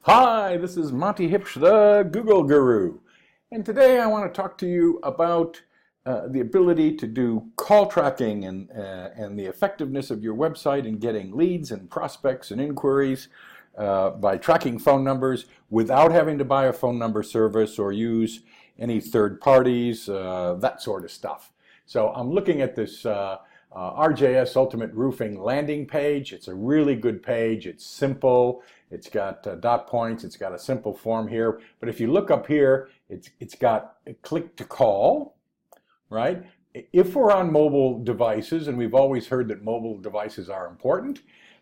Hi, this is Monte Huebsch, the Google Guru. And today I want to talk to you about the ability to do call tracking and the effectiveness of your website in getting leads and prospects and inquiries by tracking phone numbers without having to buy a phone number service or use any third parties, that sort of stuff. So I'm looking at this RJS Ultimate Roofing landing page. It's a really good page. It's simple. It's got dot points. It's got a simple form here. But if you look up here, it's got a click to call, right? If we're on mobile devices, and we've always heard that mobile devices are important,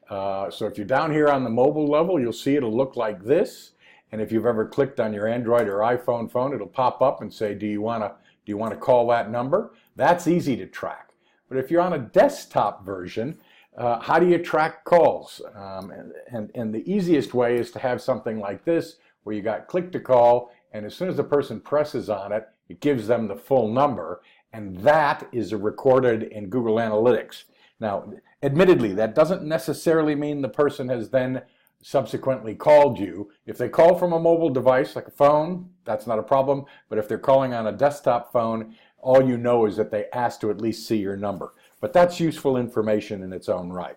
so if you're down here on the mobile level, you'll see it'll look like this. And if you've ever clicked on your Android or iPhone phone, it'll pop up and say, do you want to call that number? That's easy to track. But if you're on a desktop version, how do you track calls? And the easiest way is to have something like this, where you got click to call, and as soon as the person presses on it, it gives them the full number, and that is recorded in Google Analytics. Now, admittedly, that doesn't necessarily mean the person has then subsequently called you. If they call from a mobile device like a phone, that's not a problem. But if they're calling on a desktop phone, all you know is that they asked to at least see your number. But that's useful information in its own right.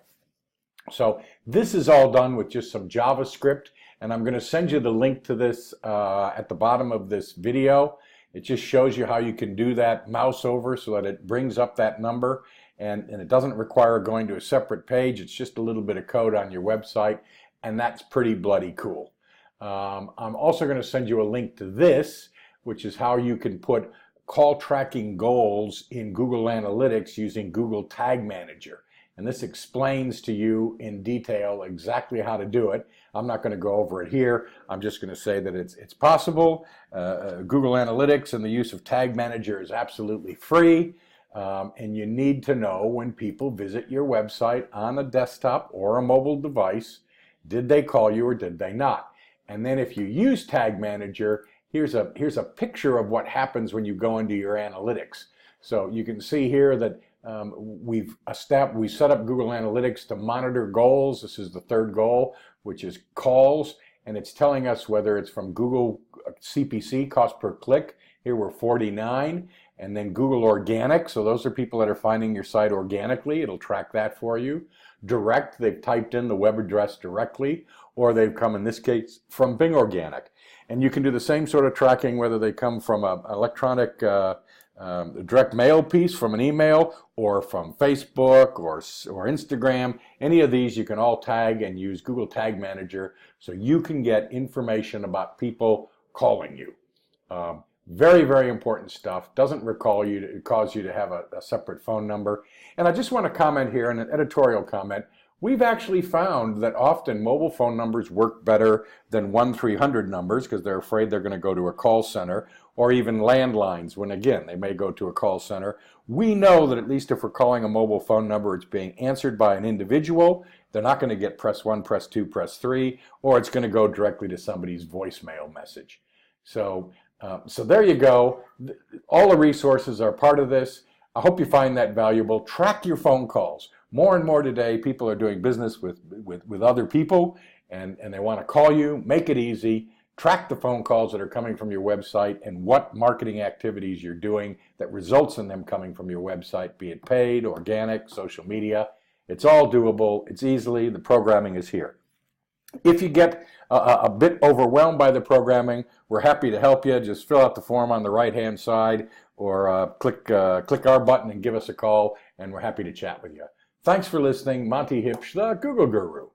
So this is all done with just some JavaScript, and I'm going to send you the link to this at the bottom of this video. It just shows you how you can do that, mouse over so that it brings up that number, and it doesn't require going to a separate page. It's just a little bit of code on your website, and that's pretty bloody cool. I'm also going to send you a link to this, which is how you can put call tracking goals in Google Analytics using Google Tag Manager. And this explains to you in detail exactly how to do it. I'm not going to go over it here. I'm just going to say that it's possible. Google Analytics and the use of Tag Manager is absolutely free. And you need to know when people visit your website on a desktop or a mobile device, did they call you or did they not? And then if you use Tag Manager, here's a picture of what happens when you go into your analytics. So you can see here that we set up Google Analytics to monitor goals. This is the third goal, which is calls, and it's telling us whether it's from Google CPC, cost per click. Here we're 49, and then Google Organic. So those are people that are finding your site organically. It'll track that for you. Direct, they've typed in the web address directly, or they've come, in this case, from Bing Organic. And you can do the same sort of tracking whether they come from an electronic direct mail piece, from an email, or from Facebook or Instagram. Any of these you can all tag and use Google Tag Manager so you can get information about people calling you. Very, very important stuff. Doesn't cause you to have a separate phone number. And I just want to comment here in an editorial comment. We've actually found that often mobile phone numbers work better than 1-300 numbers because they're afraid they're going to go to a call center, or even landlines when, again, they may go to a call center. We know that at least if we're calling a mobile phone number, it's being answered by an individual. They're not going to get press 1, press 2, press 3, or it's going to go directly to somebody's voicemail message. So there you go. All the resources are part of this. I hope you find that valuable. Track your phone calls. More and more today, people are doing business with other people, and they want to call you. Make it easy. Track the phone calls that are coming from your website and what marketing activities you're doing that results in them coming from your website, be it paid, organic, social media. It's all doable. It's easily. The programming is here. If you get a bit overwhelmed by the programming, we're happy to help you. Just fill out the form on the right-hand side, or click our button and give us a call, and we're happy to chat with you. Thanks for listening. Monte Huebsch, the Google Guru.